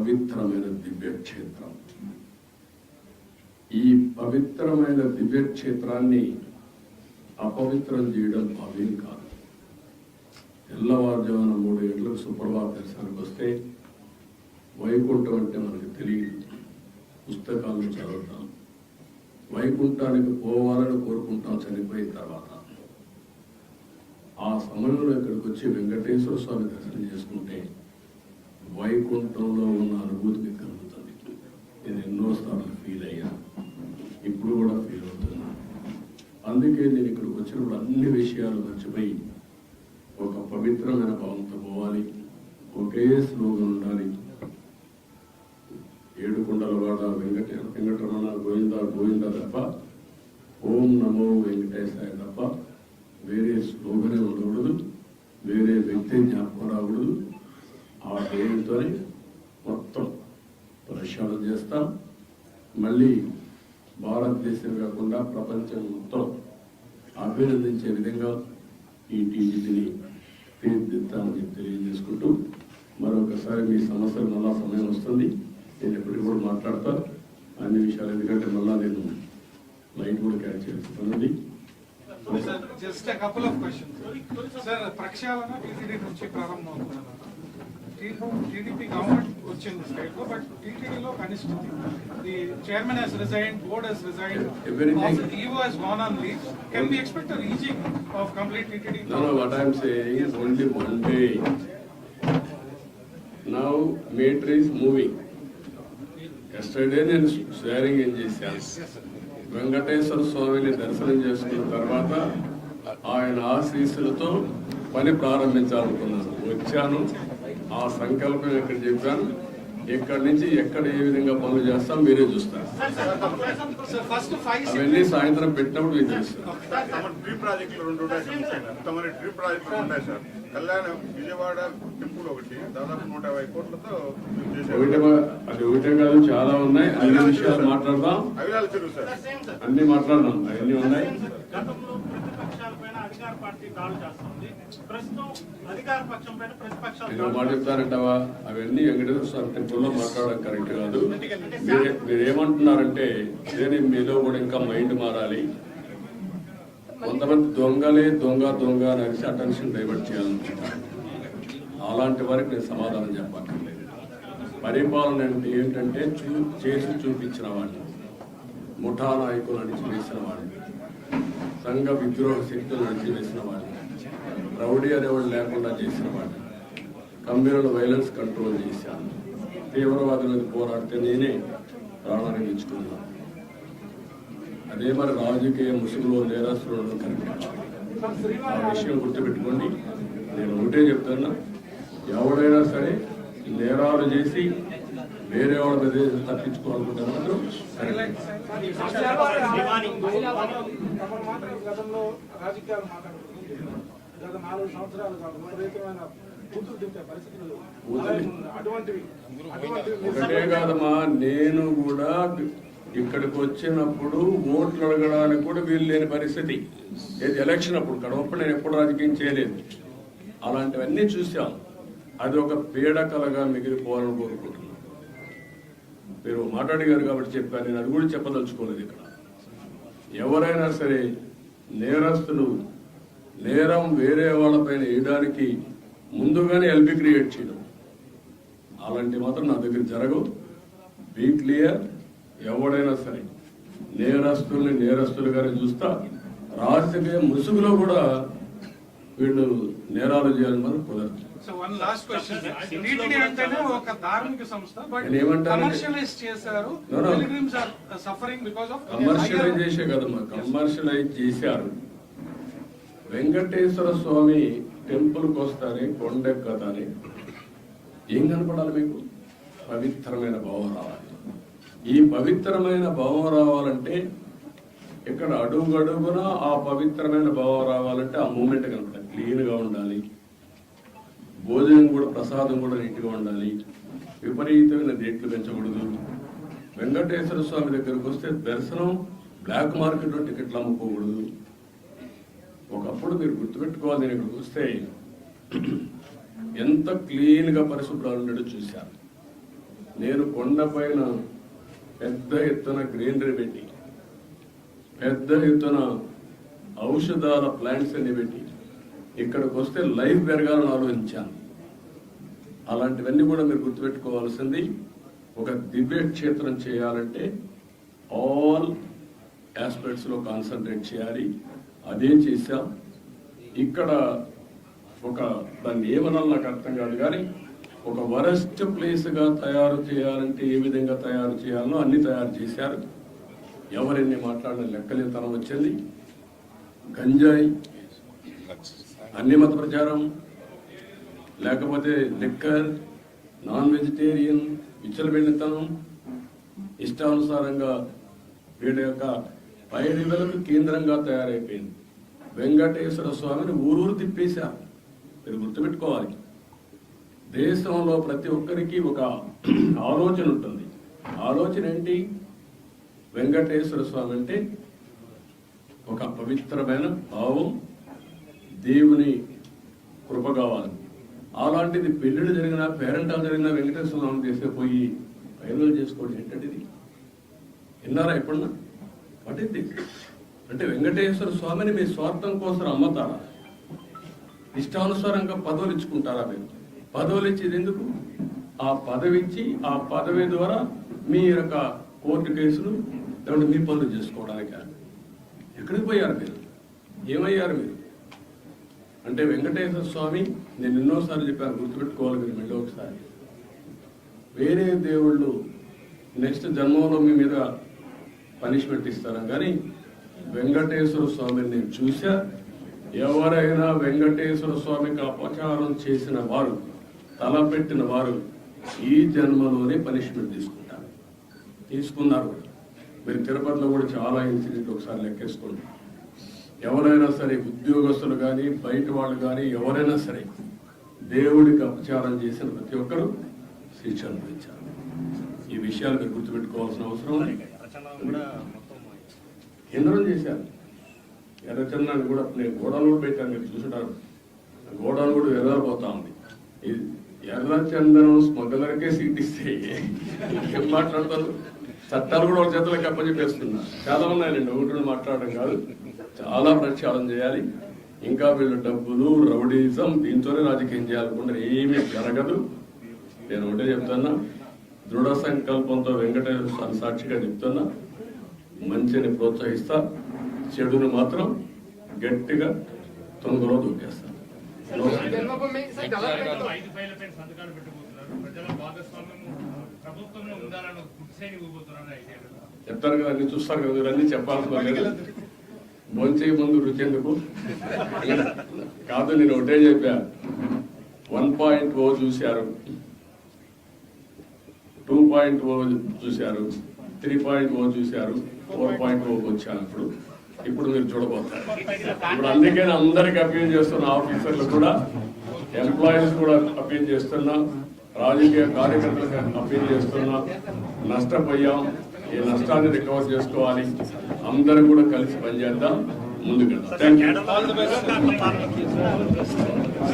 పవిత్రమైన దివ్యక్షేత్రం. ఈ పవిత్రమైన దివ్యక్షేత్రాన్ని అపవిత్రం చేయడం భావ్యం కాదు. తెల్లవారుజామున 3 గంటలకు సుప్రభాత దర్శనానికి వస్తే వైకుంఠం అంటే మనకు తెలియదు, పుస్తకాలను చదువుతాం. వైకుంఠానికి పోవాలని కోరుకుంటాం చనిపోయిన తర్వాత. ఆ సమయంలో ఇక్కడికి వచ్చి వెంకటేశ్వర స్వామి దర్శనం చేసుకుంటే వైకుంఠంలో ఉన్న అనుభూతికి కలుగుతుంది. నేను ఎన్నోసార్లు ఫీల్ అయ్యాను, ఇప్పుడు కూడా ఫీల్ అవుతున్నాను. అందుకే నేను ఇక్కడికి వచ్చినప్పుడు అన్ని విషయాలు మర్చిపోయి ఒక పవిత్రమైన భావంతో పోవాలి. ఒకే స్లోగన్ ఉండాలి. ఏడుకొండలవాడ వెంకటరమణ గోవింద గోవింద తప్ప, ఓం నమో వెంకటేశాయ తప్ప వేరే స్లోగనే ఉండకూడదు, వేరే వ్యక్తి జ్ఞాపకం రాకూడదు. ఆ పేరుతోనే మొత్తం ప్రక్షాళన చేస్తాం. మళ్ళీ భారతదేశం కాకుండా ప్రపంచం మొత్తం అభినందించే విధంగా ఈ టీజీని తీర్చిదిద్దామని చెప్పి తెలియజేసుకుంటూ, మరొకసారి మీ సమస్యలు మళ్ళా సమయం వస్తుంది, నేను ఎప్పటికీ కూడా మాట్లాడతా అన్ని విషయాలు. ఎందుకంటే మళ్ళా నేను లైట్ కూడా క్యాచ్ చేస్తున్నాను. Just a couple of questions. Sir, ప్రక్షాళన టీటీడీ నుంచి ప్రారంభమవుతున్నారు. టీడీపీ గవర్నమెంట్ వచ్చింది స్టేట్ లో, బట్ టీటీడీలో కనిష్ఠితి. The chairman has resigned, board has resigned, EO has gone on leave. Can we expect a rejig of complete TTD? No, what I am saying is only one day. Now matter is moving. Yesterday నేను sharing ఏం చేశాను, వెంకటేశ్వర స్వామిని దర్శనం చేసుకున్న తర్వాత ఆయన ఆశీస్సులతో పని ప్రారంభించాలనుకున్నాను. వచ్చాను, ఆ సంకల్పం ఇక్కడ చెప్పాను. ఇక్కడి నుంచి ఎక్కడ ఏ విధంగా పనులు చేస్తాం మీరే చూస్తారు. అవన్నీ సాయంత్రం పెట్టినప్పుడు మీకు తెలుస్తుంది. విజయవాడ టెంపుల్ ఒకటి దాదాపు 150 కోట్లతో అది ఒకటే కాదు, చాలా ఉన్నాయి. అన్ని విషయాలు మాట్లాడదాం, అన్ని మాట్లాడదాం, అవన్నీ ఉన్నాయి. నేను మాట చెప్తానంటావా, అవన్నీ వెంకటేశ్వర స్వామి టెంపుల్లో మాట్లాడడం కరెక్ట్ కాదు. మీరేమంటున్నారంటే నేను మీలో కూడా ఇంకా మైండ్ మారాలి. కొంతమంది దొంగలే దొంగ దొంగ అనేసి అటెన్షన్ డైవర్ట్ చేయాలనుకుంటారు. అలాంటి వారికి నేను సమాధానం చెప్పక్కర్లేదు. పరిపాలన అంటే ఏంటంటే చేసి చూపించిన వాడిని, ముఠా నాయకులు అణిచివేసిన వాడిని, సంఘ విద్రోహ శక్తులు అణిచివేసిన వాడిని, రౌడీ అనేవాళ్ళు లేకుండా చేసిన వాడిని, కమ్యూనల్ వైలెన్స్ కంట్రోల్ చేశాను, తీవ్రవాదుల మీద పోరాడితే నేనే ప్రాణాన్ని ఇచ్చుకున్నాను. అదే మరి రాజకీయ ముసుగులో నేరస్తులు కరెక్ట్. ఆ విషయం గుర్తుపెట్టుకోండి. నేను ఒకటే చెప్తున్నా, ఎవడైనా సరే నేరాలు చేసి వేరే వాళ్ళ ప్రదేశం తప్పించుకోవాలనుకుంటే మాత్రం ఒకటే కాదమ్మా, నేను కూడా ఇక్కడికి వచ్చినప్పుడు ఓట్లు అడగడానికి కూడా వీలు లేని పరిస్థితి. ఎలక్షన్ అప్పుడు కడవప్పుడు నేను ఎప్పుడు రాజకీయం చేయలేదు. అలాంటివన్నీ చూసాం. అది ఒక పీడకలగా మిగిలిపోవాలని కోరుకుంటున్నాను. మీరు మాట్లాడిగారు కాబట్టి చెప్పాను, నేను అది కూడా చెప్పదలుచుకోలేదు. ఇక్కడ ఎవరైనా సరే నేరస్తులు నేరం వేరే వాళ్ళపైన వేయడానికి ముందుగానే ఎల్బీ క్రియేట్ చేయడం, అలాంటివి మాత్రం నా దగ్గర జరగవు. Be clear. ఎవడైనా సరే నేరస్తుల్ని నేరస్తులుగానే చూస్తా. రాజకీయ ముసుగులో కూడా వీళ్ళు నేరాలు చేయాలని మనం కుదరదు. కమర్షియలైజ్ చేసే కదమ్మా, కమర్షియలైజ్ చేశారు. వెంకటేశ్వర స్వామి టెంపుల్కి వస్తానే కొండెక్కతానే ఏం కనపడాలి మీకు? పవిత్రమైన భావం రావాలి. ఈ పవిత్రమైన భావం రావాలంటే ఇక్కడ అడుగడుగున ఆ పవిత్రమైన భావం రావాలంటే ఆ మూమెంట్ కనపడాలి. క్లీన్గా ఉండాలి, భోజనం కూడా ప్రసాదం కూడా నీట్గా ఉండాలి, విపరీతమైన రేట్లు పెంచకూడదు. వెంకటేశ్వర స్వామి దగ్గరకు వస్తే దర్శనం బ్లాక్ మార్కెట్లో టికెట్లు అమ్ముకోకూడదు. ఒకప్పుడు మీరు గుర్తుపెట్టుకోవాలి, నేను ఇక్కడికి వస్తే ఎంత క్లీన్గా పరిశుభ్రాలు ఉండేటో చూశాను. నేను కొండపైన పెద్ద ఎత్తున గ్రీనరీ పెట్టి, పెద్ద ఎత్తున ఔషధాల ప్లాంట్స్ అన్ని పెట్టి ఇక్కడికి వస్తే లైఫ్ పెరగాలని ఆలోచించాను. అలాంటివన్నీ కూడా మీరు గుర్తుపెట్టుకోవాల్సింది. ఒక దివ్య క్షేత్రం చేయాలంటే ఆల్ ఆస్పెక్ట్స్ లో కాన్సన్ట్రేట్ చేయాలి. అదే చేశాం. ఇక్కడ ఒక దాన్ని ఏమన్నా నాకు అర్థం కాదు, కానీ ఒక వరస్ట్ ప్లేస్ గా తయారు చేయాలంటే ఏ విధంగా తయారు చేయాలో అన్ని తయారు చేశారు. ఎవరెన్ని మాట్లాడిన లెక్కలేతనం వచ్చింది. గంజాయి, అన్ని మత ప్రచారం, లేకపోతే లిక్కర్, నాన్ వెజిటేరియన్, విచ్చలబెండితనం, ఇష్టానుసారంగా వీళ్ళ యొక్క పైరులకు కేంద్రంగా తయారైపోయింది. వెంకటేశ్వర స్వామిని ఊరూరు తిప్పేశారు. మీరు గుర్తుపెట్టుకోవాలి, దేశంలో ప్రతి ఒక్కరికి ఒక ఆలోచన ఉంటుంది. ఆలోచన ఏంటి? వెంకటేశ్వర స్వామి అంటే ఒక పవిత్రమైన భావం, దేవుని కృప కావాలి. అలాంటిది పెళ్ళిళ్ళు జరిగినా, పేరెంటాలు జరిగినా వెంకటేశ్వర స్వామి తీసుకుపోయి పైరులు చేసుకోవడం ఏంటంటే ఇది విన్నారా ఎప్పుడన్నా? పట్టింది అంటే వెంకటేశ్వర స్వామిని మీ స్వార్థం కోసం అమ్మతారా? ఇష్టానుసారంగా పదవులు ఇచ్చుకుంటారా? మీరు పదవులు ఇచ్చేది ఎందుకు? ఆ పదవి ఇచ్చి ఆ పదవి ద్వారా మీ యొక్క కోర్టు కేసులు లేకుంటే మీ పనులు చేసుకోవడానికి ఎక్కడికి పోయారు మీరు? ఏమయ్యారు మీరు? అంటే వెంకటేశ్వర స్వామి, నేను ఎన్నోసార్లు చెప్పాను, గుర్తుపెట్టుకోవాలి మీరు మళ్ళీ ఒకసారి. వేరే దేవుళ్ళు నెక్స్ట్ జన్మంలో మీ మీద పనిష్మెంట్ ఇస్తారా, కానీ వెంకటేశ్వర స్వామిని నేను చూసా. ఎవరైనా వెంకటేశ్వర స్వామికి అపచారం చేసిన వారు, తలపెట్టిన వారు ఈ జన్మలోనే పనిష్మెంట్ తీసుకుంటారు. తీసుకున్నారు. మీరు తిరుపతిలో కూడా చాలా ఇన్సిడెంట్ ఒకసారి లెక్కేసుకోండి. ఎవరైనా సరే, ఉద్యోగస్తులు కానీ బయట వాళ్ళు కానీ ఎవరైనా సరే, దేవుడికి అపచారం చేసిన ప్రతి ఒక్కరూ శిక్ష అనుభవించారు. ఈ విషయాలు మీరు గుర్తుపెట్టుకోవాల్సిన అవసరం. కేంద్రం చేశారు. ఎర్రచందనాన్ని కూడా నేను గోడౌన్ కూడా పెట్టాను, మీరు చూసుంటారు. గోడౌన్ కూడా ఎర్రపోతా ఉంది. ఎర్రచందనం స్మగ్లర్కే సీట్ ఇస్తే ఏం మాట్లాడతారు? చట్టాలు కూడా ఒక చేతులకు అప్పచెప్పేస్తున్నా. చాలా ఉన్నాయండి, ఒకటి మాట్లాడడం కాదు, చాలా ప్రక్షాళన చేయాలి. ఇంకా వీళ్ళు డబ్బులు, రౌడీజం, దీంతోనే రాజకీయం చేయాలనుకుంటే ఏమీ జరగదు. నేను ఒకటే చెప్తున్నా, దృఢ సంకల్పంతో వెంకటేశ్వర స్వామి సాక్షిగా చెప్తున్నా, మంచిని ప్రోత్సహిస్తా, చెడును మాత్రం గట్టిగా తొందరలో దూకేస్తా. చెప్తారు కదా, అన్ని చూస్తారు కదా, మీరు అన్ని చెప్పాల్సిన లేదు. భోంచే ముందు రుచేందుకు కాదు. నేను ఒకటే చెప్పా, 1.0 చూశారు, 2.0 చూశారు, 3.0 చూశారు, 4.0 వచ్చాను. ఇప్పుడు మీరు చూడబోతారు. ఇప్పుడు అందుకే అందరికి అప్పీల్ చేస్తున్న, ఆఫీసర్లు కూడా, ఎంప్లాయీస్ కూడా అప్పీల్ చేస్తున్నా, రాజకీయ కార్యకర్తలకు అప్పీల్ చేస్తున్నా. నష్టపోయాం, ఈ నష్టాన్ని రికవర్ చేసుకోవాలి. అందరూ కూడా కలిసి పనిచేద్దాం, ముందుకెళ్దాం. Thank you.